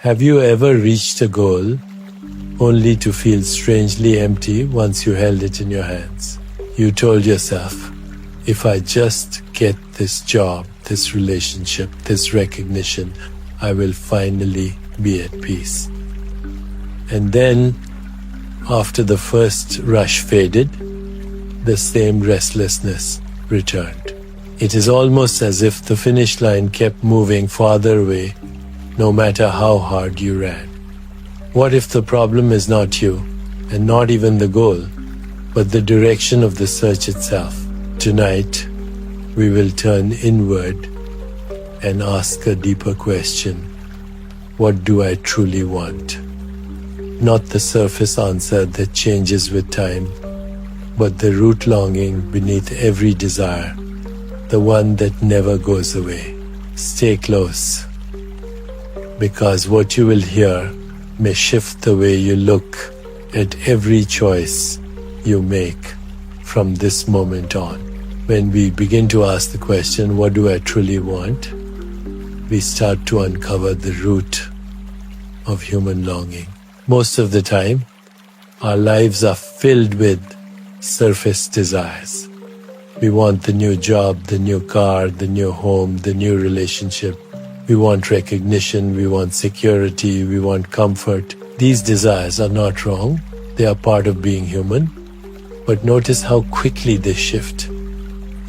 Have you ever reached a goal only to feel strangely empty once you held it in your hands? You told yourself, if I just get this job, this relationship, this recognition, I will finally be at peace. And then, after the first rush faded, the same restlessness returned. It is almost as if the finish line kept moving farther away, no matter how hard you ran. What if the problem is not you, and not even the goal, but the direction of the search itself? Tonight, we will turn inward and ask a deeper question. What do I truly want? Not the surface answer that changes with time, but the root longing beneath every desire, the one that never goes away. Stay close, because what you will hear may shift the way you look at every choice you make from this moment on. When we begin to ask the question, what do I truly want? We start to uncover the root of human longing. Most of the time, our lives are filled with surface desires. We want the new job, the new car, the new home, the new relationship. We want recognition, we want security, we want comfort. These desires are not wrong. They are part of being human. But notice how quickly they shift.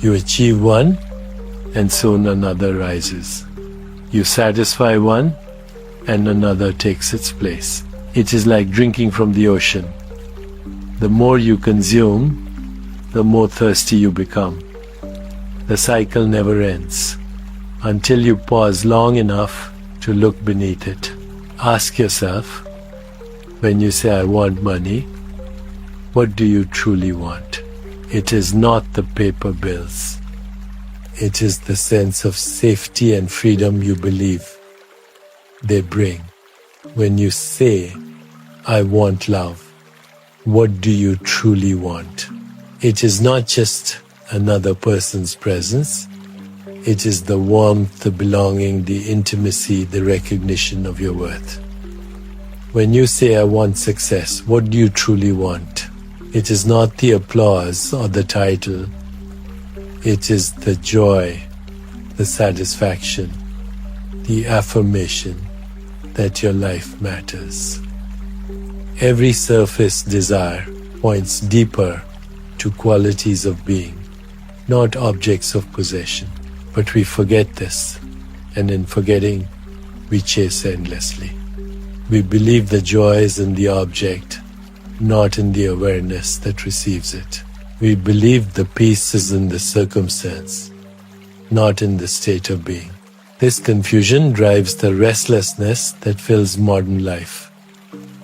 You achieve one, and soon another rises. You satisfy one, and another takes its place. It is like drinking from the ocean. The more you consume, the more thirsty you become. The cycle never ends until you pause long enough to look beneath it. Ask yourself, when you say, I want money, what do you truly want? It is not the paper bills. It is the sense of safety and freedom you believe they bring. When you say, I want love, what do you truly want? It is not just another person's presence. It is the warmth, the belonging, the intimacy, the recognition of your worth. When you say, I want success, what do you truly want? It is not the applause or the title. It is the joy, the satisfaction, the affirmation that your life matters. Every surface desire points deeper to qualities of being, not objects of possession. But we forget this, and in forgetting, we chase endlessly. We believe the joy is in the object, not in the awareness that receives it. We believe the peace is in the circumstance, not in the state of being. This confusion drives the restlessness that fills modern life.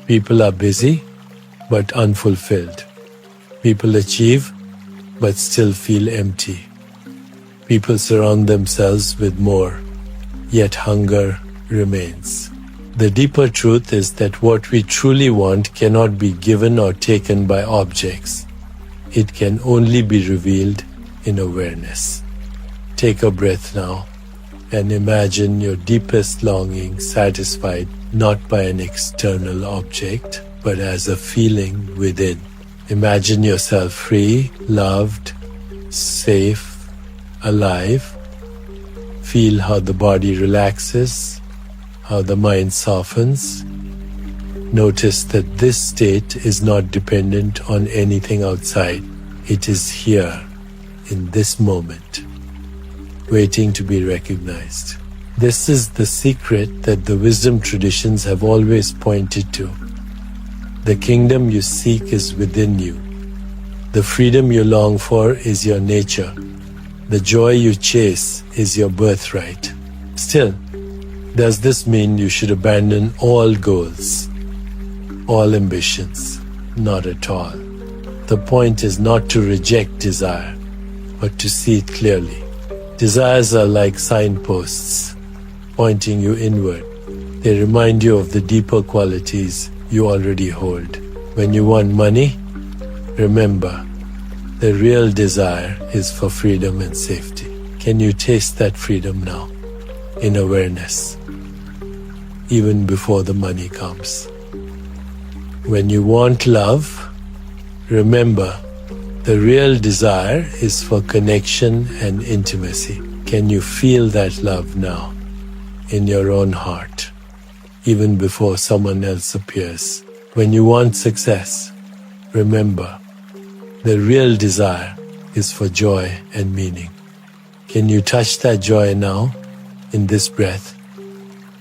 People are busy, but unfulfilled. People achieve, but still feel empty. People surround themselves with more, yet hunger remains. The deeper truth is that what we truly want cannot be given or taken by objects. It can only be revealed in awareness. Take a breath now and imagine your deepest longing satisfied not by an external object, but as a feeling within. Imagine yourself free, loved, safe, alive. Feel how the body relaxes, how the mind softens. Notice that this state is not dependent on anything outside. It is here, in this moment, waiting to be recognized. This is the secret that the wisdom traditions have always pointed to. The kingdom you seek is within you. The freedom you long for is your nature. The joy you chase is your birthright. Still, does this mean you should abandon all goals, all ambitions? Not at all. The point is not to reject desire, but to see it clearly. Desires are like signposts, pointing you inward. They remind you of the deeper qualities you already hold. When you want money, remember, the real desire is for freedom and safety. Can you taste that freedom now, in awareness? even before the money comes. When you want love, remember, the real desire is for connection and intimacy. Can you feel that love now in your own heart, even before someone else appears? When you want success, remember, the real desire is for joy and meaning. Can you touch that joy now, in this breath,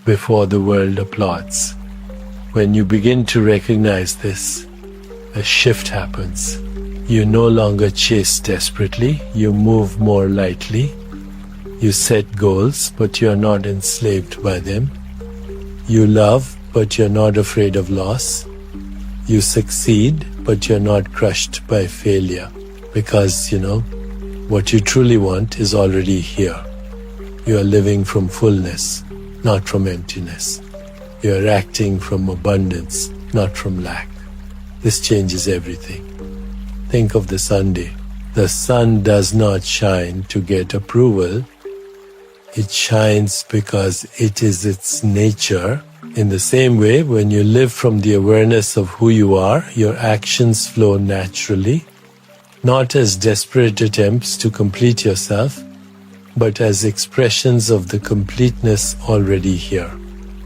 before the world applauds? When you begin to recognize this, a shift happens. You no longer chase desperately, you move more lightly. You set goals, but you are not enslaved by them. You love, but you're not afraid of loss. You succeed, but you're not crushed by failure. Because, what you truly want is already here. You are living from fullness, not from emptiness. You are acting from abundance, not from lack. This changes everything. Think of the Sunday. The sun does not shine to get approval. It shines because it is its nature. In the same way, when you live from the awareness of who you are, your actions flow naturally, not as desperate attempts to complete yourself, but as expressions of the completeness already here.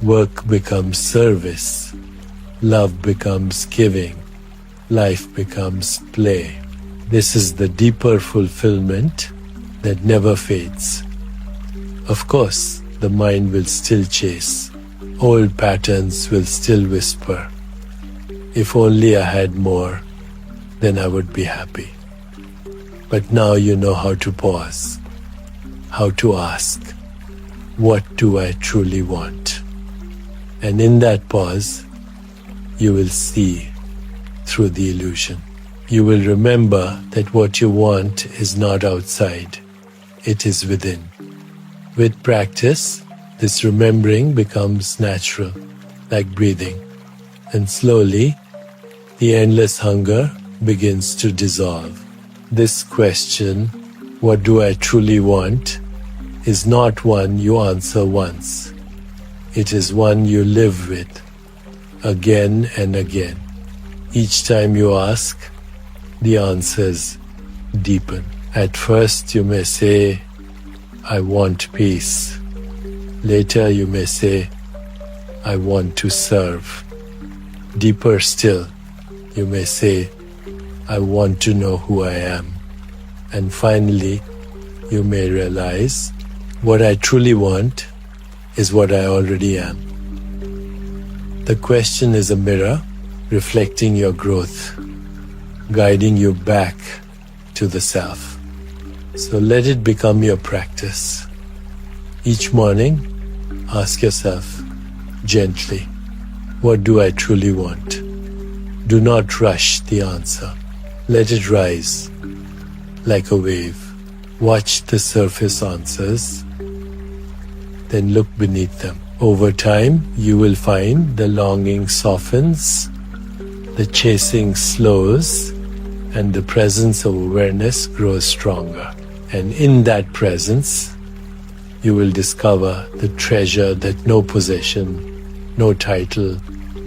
Work becomes service. Love becomes giving. Life becomes play. This is the deeper fulfillment that never fades. Of course, the mind will still chase. Old patterns will still whisper, if only I had more, then I would be happy. But now you know how to pause, how to ask, what do I truly want? And in that pause, you will see through the illusion. You will remember that what you want is not outside, it is within. With practice, this remembering becomes natural, like breathing, and slowly, the endless hunger begins to dissolve. This question, what do I truly want, is not one you answer once. It is one you live with, again and again. Each time you ask, the answers deepen. At first you may say, I want peace. Later you may say, I want to serve. Deeper still, you may say, I want to know who I am. And finally, you may realize, what I truly want is what I already am. The question is a mirror reflecting your growth, guiding you back to the self. So let it become your practice. Each morning, ask yourself gently, what do I truly want? Do not rush the answer. Let it rise like a wave. Watch the surface answers, then look beneath them. Over time, you will find the longing softens, the chasing slows, and the presence of awareness grows stronger. And in that presence, you will discover the treasure that no possession, no title,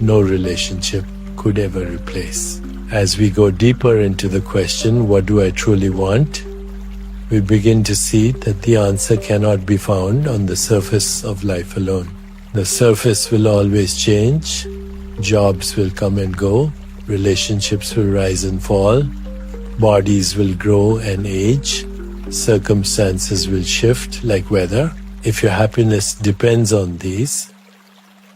no relationship could ever replace. As we go deeper into the question, what do I truly want? We begin to see that the answer cannot be found on the surface of life alone. The surface will always change, jobs will come and go, relationships will rise and fall, bodies will grow and age, circumstances will shift like weather. If your happiness depends on these,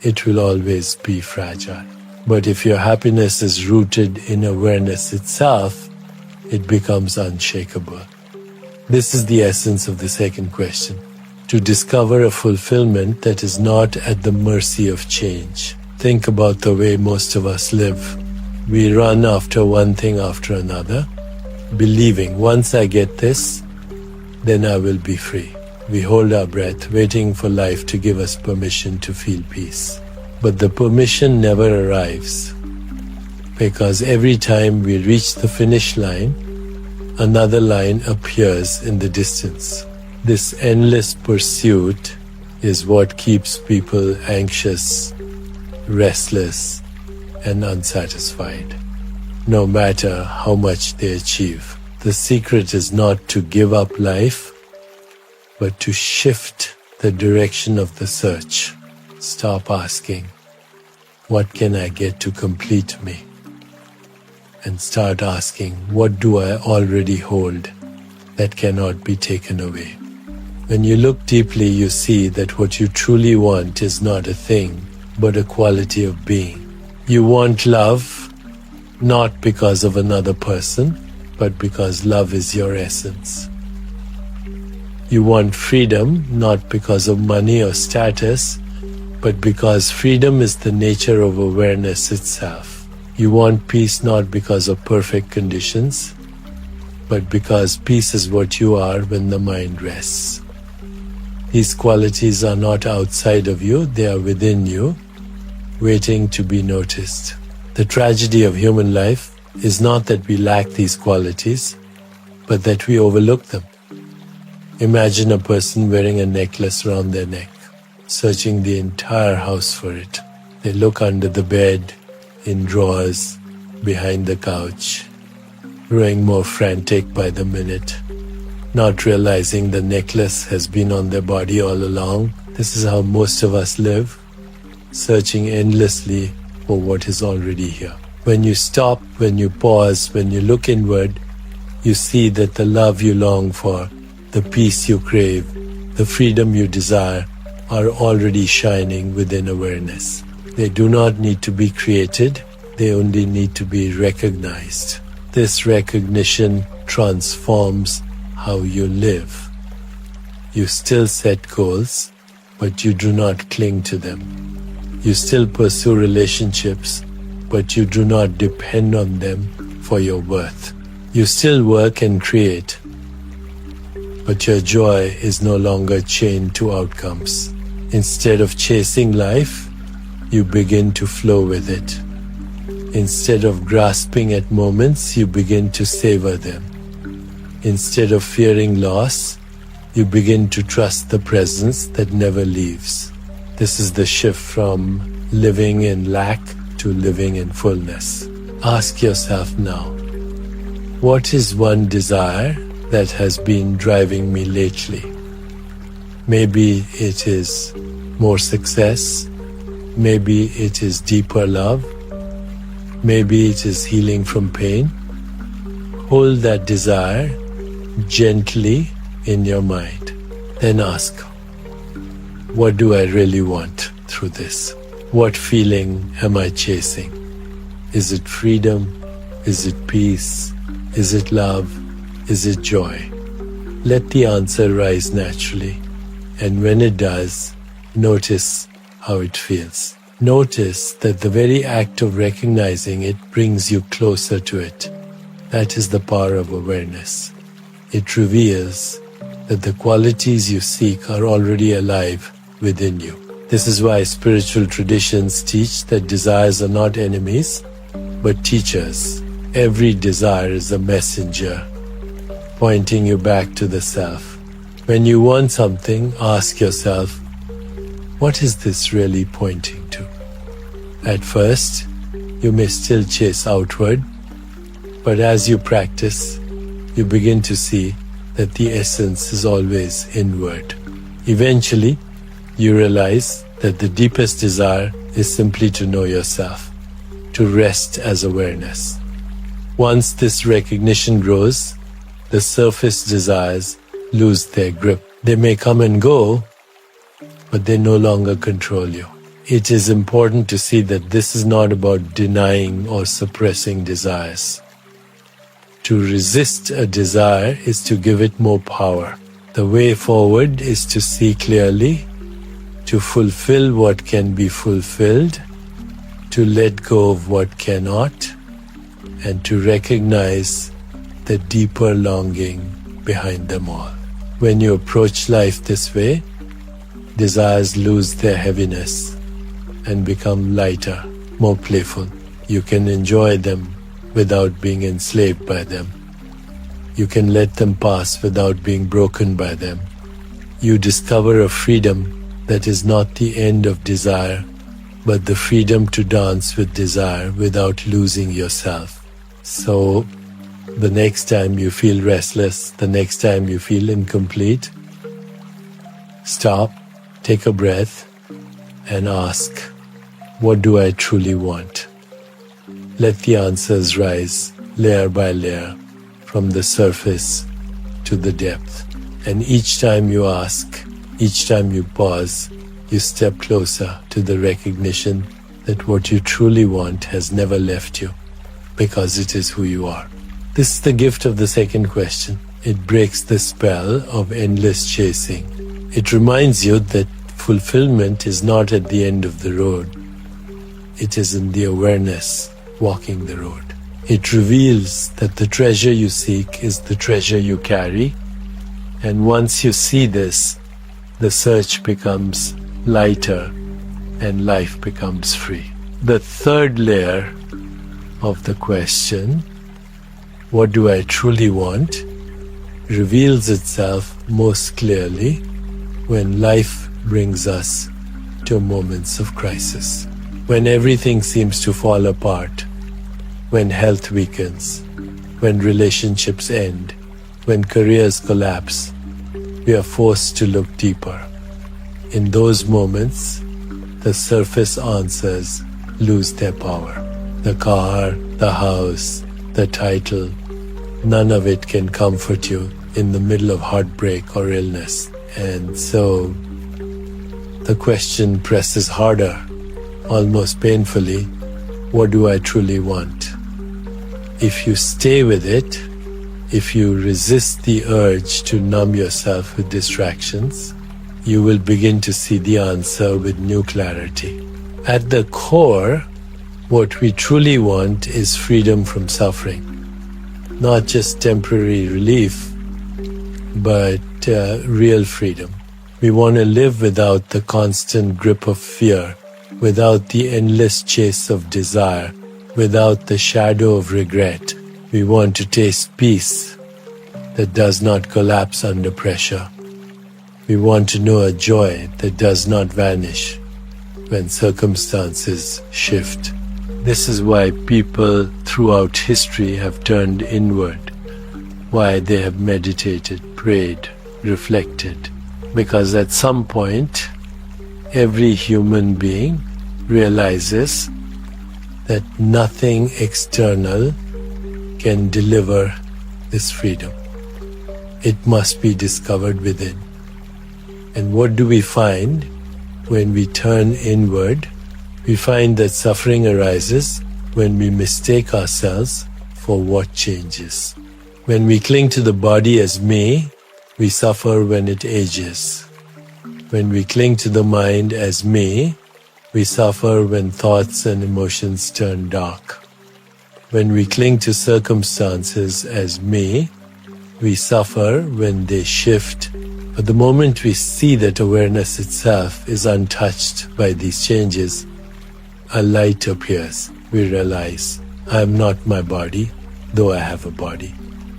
it will always be fragile. But if your happiness is rooted in awareness itself, it becomes unshakable. This is the essence of the second question, to discover a fulfillment that is not at the mercy of change. Think about the way most of us live. We run after one thing after another, believing once I get this, then I will be free. We hold our breath, waiting for life to give us permission to feel peace. But the permission never arrives, because every time we reach the finish line, another line appears in the distance. This endless pursuit is what keeps people anxious, restless, and unsatisfied, no matter how much they achieve. The secret is not to give up life, but to shift the direction of the search. Stop asking, what can I get to complete me? And start asking, what do I already hold that cannot be taken away? When you look deeply, you see that what you truly want is not a thing, but a quality of being. You want love, not because of another person, but because love is your essence. You want freedom, not because of money or status, but because freedom is the nature of awareness itself. You want peace not because of perfect conditions, but because peace is what you are when the mind rests. These qualities are not outside of you, they are within you, waiting to be noticed. The tragedy of human life is not that we lack these qualities, but that we overlook them. Imagine a person wearing a necklace around their neck, searching the entire house for it. They look under the bed, in drawers, behind the couch, growing more frantic by the minute, not realizing the necklace has been on their body all along. This is how most of us live, searching endlessly for what is already here. When you stop, when you pause, when you look inward, you see that the love you long for, the peace you crave, the freedom you desire are already shining within awareness. They do not need to be created, they only need to be recognized. This recognition transforms how you live. You still set goals, but you do not cling to them. You still pursue relationships, but you do not depend on them for your worth. You still work and create, but your joy is no longer chained to outcomes. Instead of chasing life, you begin to flow with it. Instead of grasping at moments, you begin to savor them. Instead of fearing loss, you begin to trust the presence that never leaves. This is the shift from living in lack to living in fullness. Ask yourself now, what is one desire that has been driving me lately? Maybe it is more success, maybe it is deeper love, maybe it is healing from pain. Hold that desire gently in your mind. Then ask, what do I really want through this? What feeling am I chasing? Is it freedom? Is it peace? Is it love? Is it joy? Let the answer rise naturally, and when it does, notice how it feels. Notice that the very act of recognizing it brings you closer to it. That is the power of awareness. It reveals that the qualities you seek are already alive within you. This is why spiritual traditions teach that desires are not enemies, but teachers. Every desire is a messenger, pointing you back to the self. When you want something, ask yourself, what is this really pointing to? At first, you may still chase outward, but as you practice, you begin to see that the essence is always inward. Eventually, you realize that the deepest desire is simply to know yourself, to rest as awareness. Once this recognition grows, the surface desires lose their grip. They may come and go, but they no longer control you. It is important to see that this is not about denying or suppressing desires. To resist a desire is to give it more power. The way forward is to see clearly, to fulfill what can be fulfilled, to let go of what cannot, and to recognize the deeper longing behind them all. When you approach life this way, desires lose their heaviness and become lighter, more playful. You can enjoy them without being enslaved by them. You can let them pass without being broken by them. You discover a freedom that is not the end of desire, but the freedom to dance with desire without losing yourself. So, the next time you feel restless, the next time you feel incomplete, stop, take a breath, and ask, what do I truly want? Let the answers rise layer by layer, from the surface to the depth. And each time you ask, each time you pause, you step closer to the recognition that what you truly want has never left you, because it is who you are. This is the gift of the second question. It breaks the spell of endless chasing. It reminds you that fulfillment is not at the end of the road. It is in the awareness walking the road. It reveals that the treasure you seek is the treasure you carry. And once you see this, the search becomes lighter and life becomes free. The third layer of the question, what do I truly want, reveals itself most clearly when life brings us to moments of crisis. When everything seems to fall apart, when health weakens, when relationships end, when careers collapse, we are forced to look deeper. In those moments, the surface answers lose their power. The car, the house, the title, none of it can comfort you in the middle of heartbreak or illness. And so, the question presses harder, almost painfully, what do I truly want? If you stay with it, if you resist the urge to numb yourself with distractions, you will begin to see the answer with new clarity. At the core, what we truly want is freedom from suffering. Not just temporary relief, but real freedom. We want to live without the constant grip of fear, without the endless chase of desire, without the shadow of regret. We want to taste peace that does not collapse under pressure. We want to know a joy that does not vanish when circumstances shift. This is why people throughout history have turned inward, why they have meditated, prayed, reflected. Because at some point, every human being realizes that nothing external can deliver this freedom. It must be discovered within. And what do we find when we turn inward? We find that suffering arises when we mistake ourselves for what changes. When we cling to the body as me, we suffer when it ages. When we cling to the mind as me, we suffer when thoughts and emotions turn dark. When we cling to circumstances as me, we suffer when they shift. But the moment we see that awareness itself is untouched by these changes, a light appears. We realize, I am not my body, though I have a body.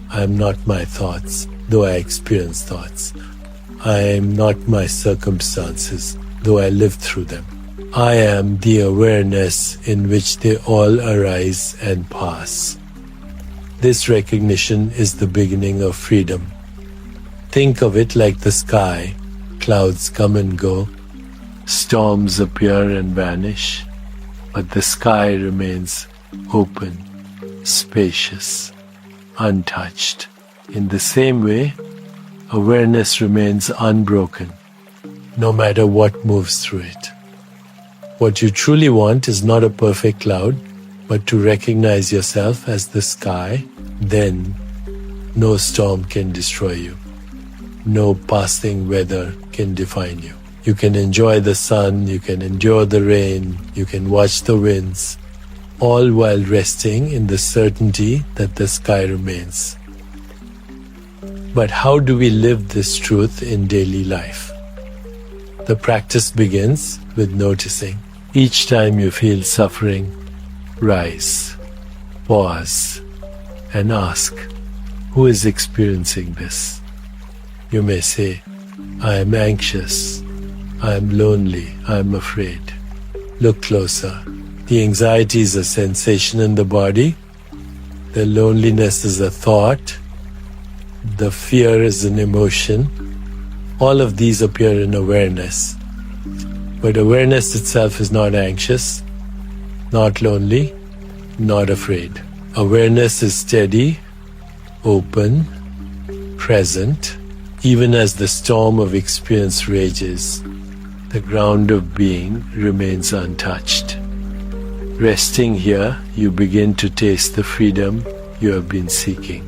I am not my thoughts, though I experience thoughts. I am not my circumstances, though I live through them. I am the awareness in which they all arise and pass. This recognition is the beginning of freedom. Think of it like the sky. Clouds come and go, storms appear and vanish, but the sky remains open, spacious, untouched. In the same way, awareness remains unbroken, no matter what moves through it. What you truly want is not a perfect cloud, but to recognize yourself as the sky. Then no storm can destroy you. No passing weather can define you. You can enjoy the sun, you can endure the rain, you can watch the winds, all while resting in the certainty that the sky remains. But how do we live this truth in daily life? The practice begins with noticing. Each time you feel suffering, rise, pause, and ask, who is experiencing this? You may say, I am anxious, I'm lonely, I'm afraid. Look closer. The anxiety is a sensation in the body. The loneliness is a thought. The fear is an emotion. All of these appear in awareness. But awareness itself is not anxious, not lonely, not afraid. Awareness is steady, open, present. Even as the storm of experience rages, the ground of being remains untouched. Resting here, you begin to taste the freedom you have been seeking.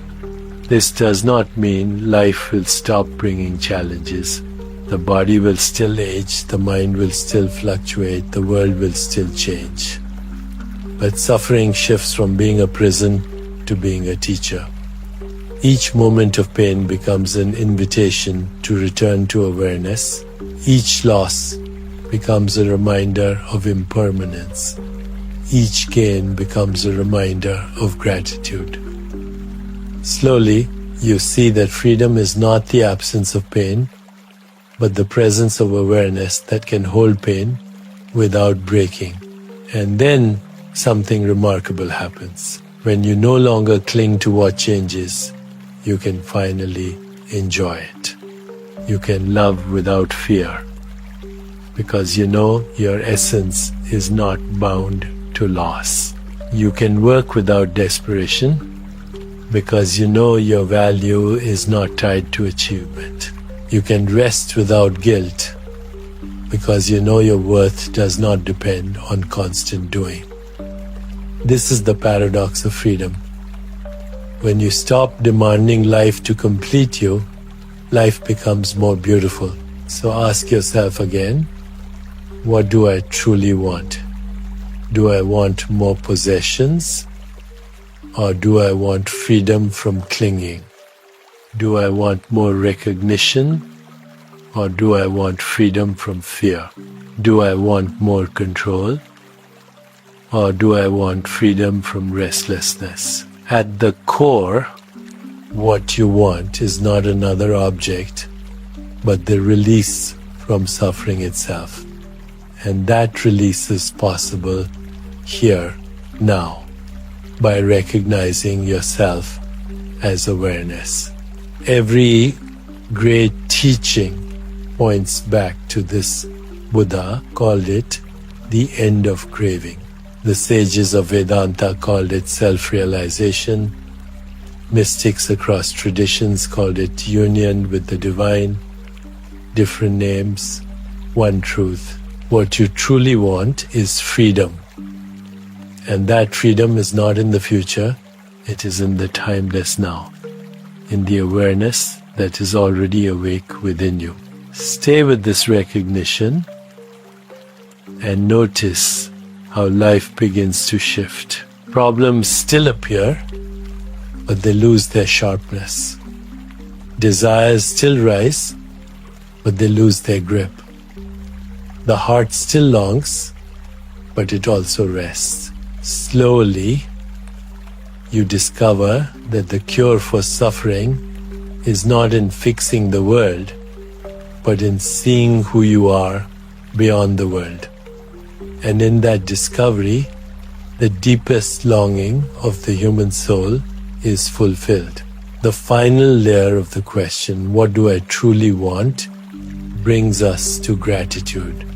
This does not mean life will stop bringing challenges. The body will still age, the mind will still fluctuate, the world will still change. But suffering shifts from being a prison to being a teacher. Each moment of pain becomes an invitation to return to awareness. Each loss becomes a reminder of impermanence. Each gain becomes a reminder of gratitude. Slowly, you see that freedom is not the absence of pain, but the presence of awareness that can hold pain without breaking. And then something remarkable happens. When you no longer cling to what changes, you can finally enjoy it. You can love without fear, because you know your essence is not bound to loss. You can work without desperation, because you know your value is not tied to achievement. You can rest without guilt, because you know your worth does not depend on constant doing. This is the paradox of freedom. When you stop demanding life to complete you, life becomes more beautiful. So ask yourself again, what do I truly want? Do I want more possessions? Or do I want freedom from clinging? Do I want more recognition? Or do I want freedom from fear? Do I want more control? Or do I want freedom from restlessness? At the core, what you want is not another object, but the release from suffering itself. And that release is possible here, now, by recognizing yourself as awareness. Every great teaching points back to this. Buddha called it the end of craving. The sages of Vedanta called it self-realization. Mystics across traditions called it union with the divine. Different names, one truth. What you truly want is freedom. And that freedom is not in the future, it is in the timeless now, in the awareness that is already awake within you. Stay with this recognition and notice how life begins to shift. Problems still appear, but they lose their sharpness. Desires still rise, but they lose their grip. The heart still longs, but it also rests. Slowly, you discover that the cure for suffering is not in fixing the world, but in seeing who you are beyond the world. And in that discovery, the deepest longing of the human soul is fulfilled. The final layer of the question, what do I truly want, brings us to gratitude.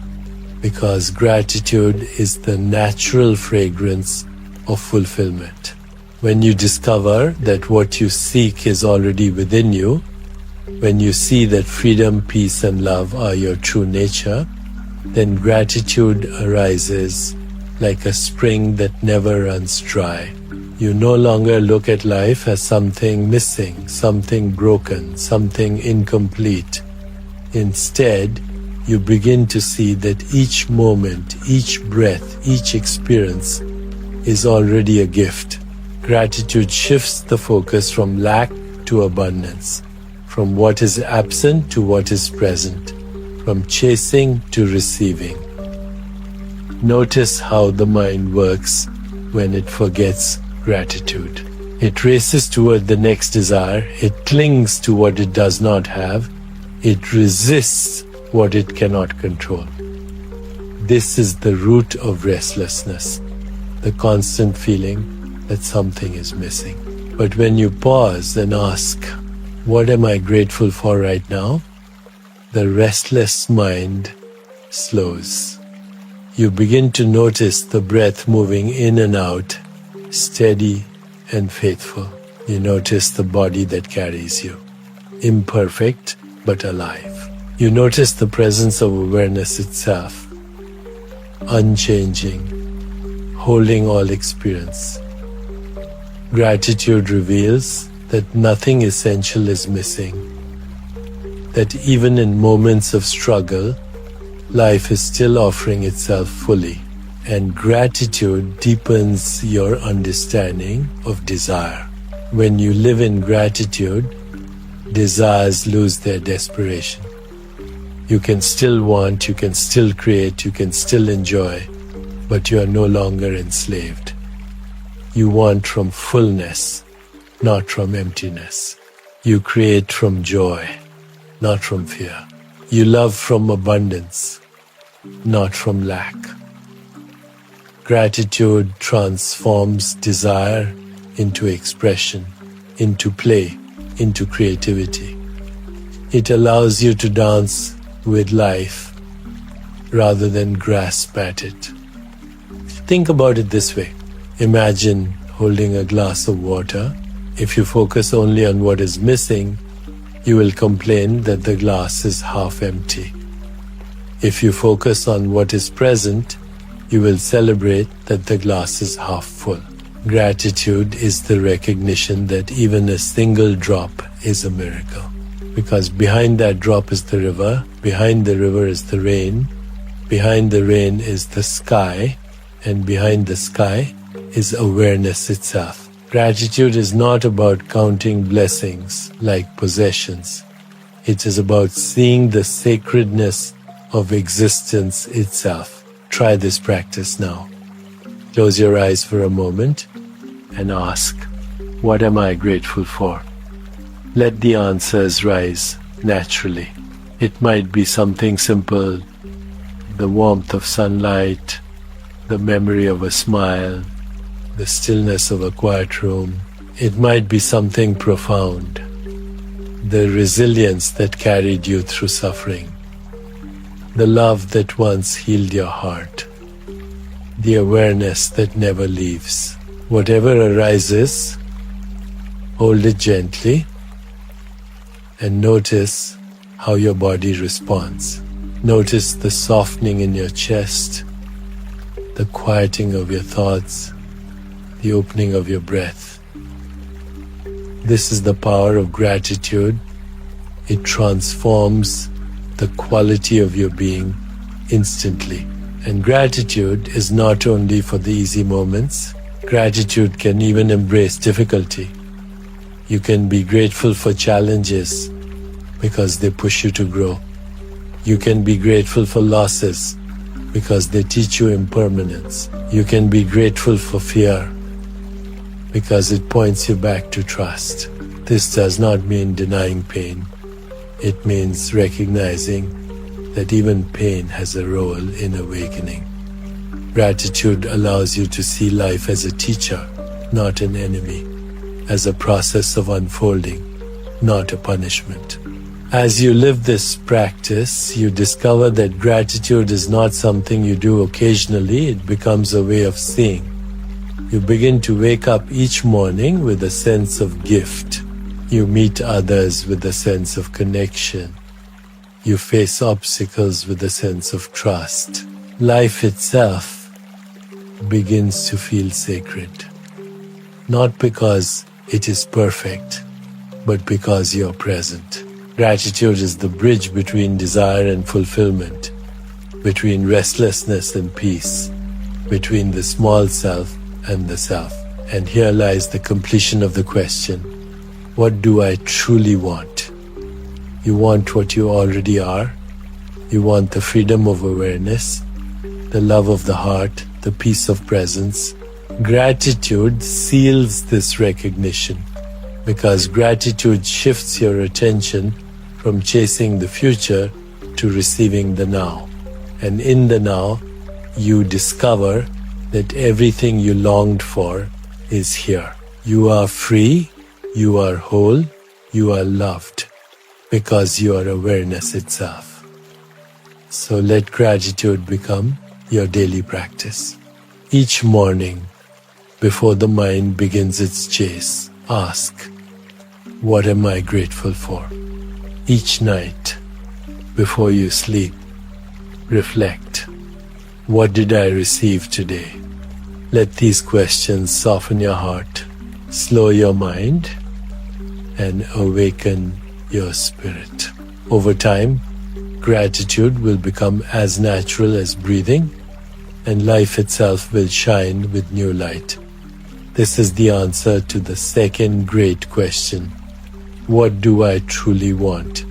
Because gratitude is the natural fragrance of fulfillment. When you discover that what you seek is already within you, when you see that freedom, peace, and love are your true nature, then gratitude arises like a spring that never runs dry. You no longer look at life as something missing, something broken, something incomplete. Instead, you begin to see that each moment, each breath, each experience is already a gift. Gratitude shifts the focus from lack to abundance, from what is absent to what is present, from chasing to receiving. Notice how the mind works when it forgets gratitude. It races toward the next desire, it clings to what it does not have, it resists what it cannot control. This is the root of restlessness, the constant feeling that something is missing. But when you pause and ask, what am I grateful for right now? The restless mind slows. You begin to notice the breath moving in and out, steady and faithful. You notice the body that carries you, imperfect but alive. You notice the presence of awareness itself, unchanging, holding all experience. Gratitude reveals that nothing essential is missing, that even in moments of struggle, life is still offering itself fully, and gratitude deepens your understanding of desire. When you live in gratitude, desires lose their desperation. You can still want, you can still create, you can still enjoy, but you are no longer enslaved. You want from fullness, not from emptiness. You create from joy, not from fear. You love from abundance, not from lack. Gratitude transforms desire into expression, into play, into creativity. It allows you to dance with life rather than grasp at it. Think about it this way. Imagine holding a glass of water. If you focus only on what is missing, you will complain that the glass is half empty. If you focus on what is present, you will celebrate that the glass is half full. Gratitude is the recognition that even a single drop is a miracle. Because behind that drop is the river, behind the river is the rain, behind the rain is the sky, and behind the sky is awareness itself. Gratitude is not about counting blessings like possessions. It is about seeing the sacredness of existence itself. Try this practice now. Close your eyes for a moment and ask, what am I grateful for? Let the answers rise naturally. It might be something simple, the warmth of sunlight, the memory of a smile, the stillness of a quiet room. It might be something profound, the resilience that carried you through suffering, the love that once healed your heart, the awareness that never leaves. Whatever arises, hold it gently and notice how your body responds. Notice the softening in your chest, the quieting of your thoughts, the opening of your breath. This is the power of gratitude. It transforms the quality of your being instantly. And gratitude is not only for the easy moments. Gratitude can even embrace difficulty. You can be grateful for challenges because they push you to grow. You can be grateful for losses because they teach you impermanence. You can be grateful for fear because it points you back to trust. This does not mean denying pain. It means recognizing that even pain has a role in awakening. Gratitude allows you to see life as a teacher, not an enemy, as a process of unfolding, not a punishment. As you live this practice, you discover that gratitude is not something you do occasionally, it becomes a way of seeing. You begin to wake up each morning with a sense of gift. You meet others with a sense of connection. You face obstacles with a sense of trust. Life itself begins to feel sacred. Not because it is perfect, but because you are present. Gratitude is the bridge between desire and fulfillment, between restlessness and peace, between the small self and the self. And here lies the completion of the question, what do I truly want? You want what you already are. You want the freedom of awareness, the love of the heart, the peace of presence. Gratitude seals this recognition because gratitude shifts your attention from chasing the future to receiving the now. And in the now, you discover that everything you longed for is here. You are free, you are whole, you are loved, because you are awareness itself. So let gratitude become your daily practice. Each morning, before the mind begins its chase, ask, what am I grateful for? Each night, before you sleep, reflect, what did I receive today? Let these questions soften your heart, slow your mind, and awaken your spirit. Over time, gratitude will become as natural as breathing, and life itself will shine with new light. This is the answer to the second great question. What do I truly want?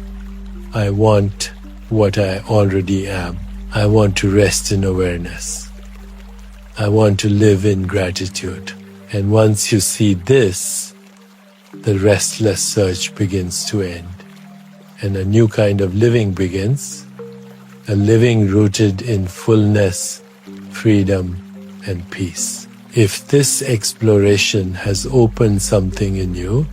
I want what I already am. I want to rest in awareness. I want to live in gratitude. And once you see this, the restless search begins to end. And a new kind of living begins, a living rooted in fullness, freedom, and peace. If this exploration has opened something in you,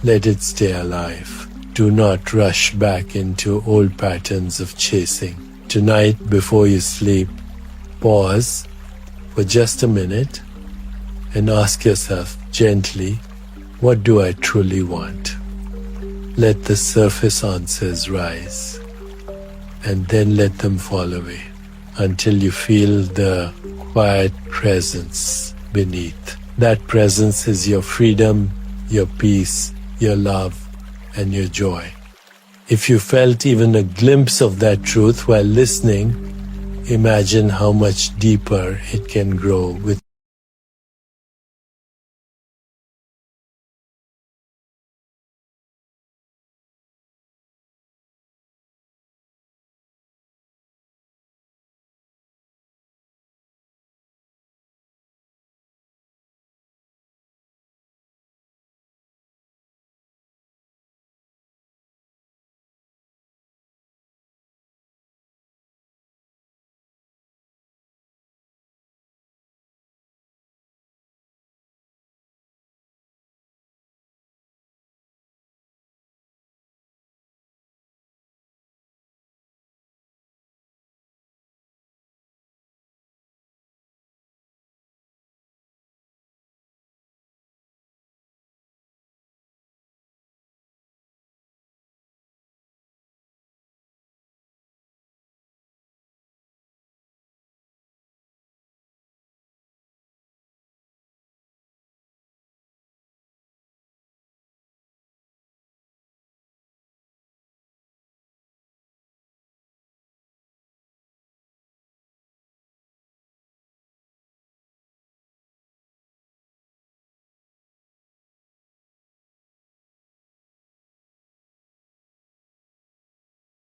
let it stay alive. Do not rush back into old patterns of chasing. Tonight, before you sleep, pause for just a minute and ask yourself gently, what do I truly want? Let the surface answers rise, and then let them fall away until you feel the quiet presence beneath. That presence is your freedom, your peace, your love, and your joy. If you felt even a glimpse of that truth while listening, imagine how much deeper it can grow with